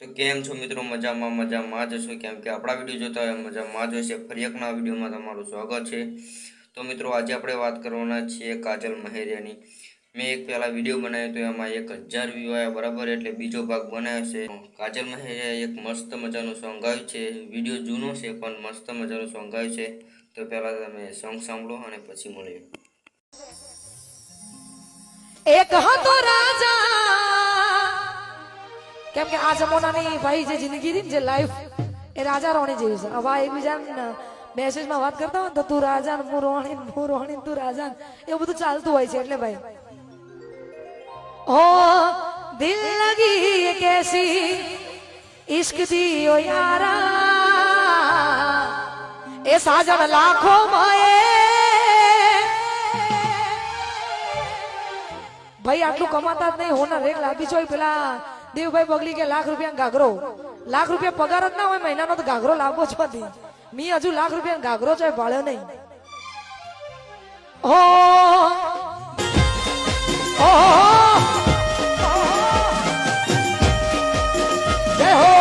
તો કેમ છો મિત્રો? મજામાં જ હશો, કેમ કે આપણા વિડીયો જોતા હોય મજામાં જ હશે. ફરી એક નવા વિડીયોમાં તમારું સ્વાગત છે. તો મિત્રો આજે આપણે વાત કરવાના છીએ કાજલ મહેરિયાની. મેં એક પહેલાં વિડીયો બનાવ્યો તો એમાં 1000 વ્યૂ આવ્યા બરાબર, એટલે બીજો ભાગ બનાવ્યો છે. કાજલ મહેરિયાએ એક મસ્ત મજાનું સોંગ ગાયું છે. વિડીયો જૂનો છે પણ મસ્ત મજાનું સોંગ ગાયું છે. તો પહેલાં તમે સોંગ સાંભળો અને પછી મળીએ. એક હતો રાજા, કેમ કે આ જમાનાની ભાઈ જે જિંદગી હતી ને, જે લાઈફ એ રાજા રાણી જેવી છે. હવે એકબીજા મેસેજમાં વાત કરતા હોય તો તું રાજા ને હું રોણી તું રાજા, એવું બધું ચાલતું હોય છે. એટલે ભાઈ ઓ દિલ લગી કેસી ઇશ્ક દી ઓ યારા, એ સાજણ લાખો માએ. ભાઈ આટલું કમાતા જ નહીં, હોના રેક લાગી છો. પેલા દેવભાઈ બગલી કે લાખ રૂપિયા ઘાઘરો, લાખ રૂપિયા પગાર જ ના હોય મહિનાનો, તો ઘાઘરો લાવવો જ નથી. મી હજુ લાખ રૂપિયા ઘાઘરો છે ભાળ્યો નહીં. ઓ જય હો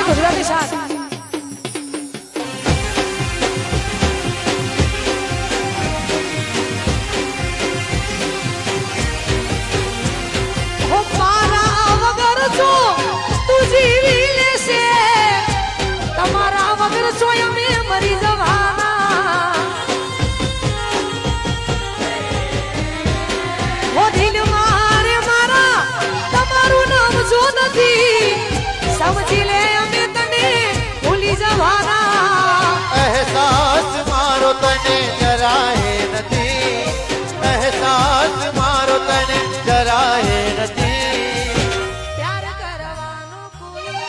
ગુજરાતી શાન. મારા વગર છો તું જીવી લેશે, તમારા વગર છો અમે મરી જવાના. ઓ દિલ મારે મારા તમારું નામ જો નથી, સમજી લે અમે તને ભૂલી જવાના. અહેસાસ મારો તને જરાય નથી, અહેસાસ મારો તને જરાય નથી. પ્યાર કરવાનો કોઈ,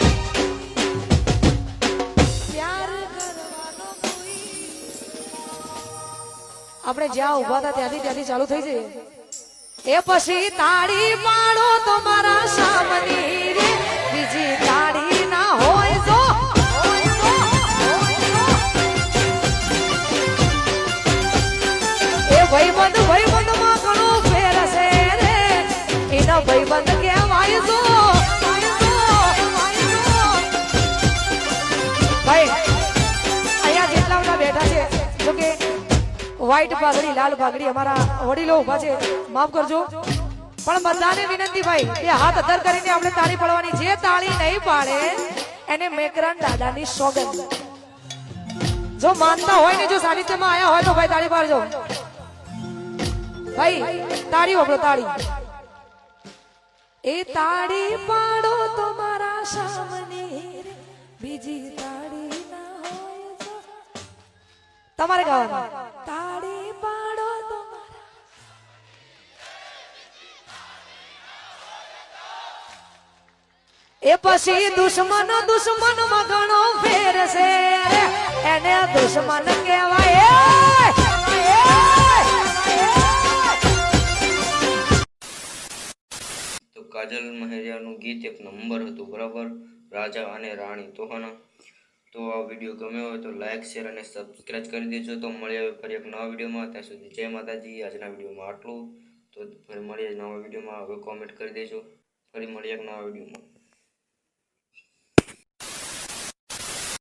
પ્યાર કરવાનો કોઈ. આપણે જ્યાં ઉભા હતા ત્યાંથી ચાલુ થઈ જઈએ. એ પછી તાળી પાડો તમારા સામની રે, બીજી તાળી ના હોય જો. એ ભાઈબંધ માં ઘણો ફેર છે રે, એના ભાઈબંધ કહેવાય જો. ભાઈ અહીંયા જેટલા બધા બેઠા છે, જો કે વ્હાઈટ પાઘડી લાલ પાઘડી અમારા વડીલો ઉભા છે, માફ કરજો. પણ બધાને વિનંતી ભાઈ, એ હાથ અધર કરીને આપણે તાળી પાડવાની. જે તાળી નહીં પાડે એને મેકરાન દાદાની સોગંદ. જો માનતા હોય ને, જો સાનિધ્યમાં આયા હોય તો ભાઈ તાળી પાડજો. ભાઈ તાળી વાપરો, તાળી. એ તાળી પાડો તમારા સામને, બીજી તાળી ના હોય તો. તમારે ગાવાનું. તાળી પાડો તમારા. એ પછી દુશ્મન માં ઘણો ફેર છે, એને દુશ્મન કહેવાય. તો કાજલ મહેરિયાનું ગીત એક નંબર હતું બરાબર, રાજા અને રાણી. તો હા, તો આ વિડીયો ગમ્યો હોય તો લાઈક, શેર અને સબસ્ક્રાઈબ કરી દેજો. તો મળીએ હવે ફરી એક નવા વિડીયોમાં. ત્યાં સુધી જય માતાજી. આજના વિડીયોમાં આટલું. તો ફરી મળીએ નવા વિડીયોમાં. હવે કોમેન્ટ કરી દેજો. ફરી મળીએ એક નવા વિડીયોમાં.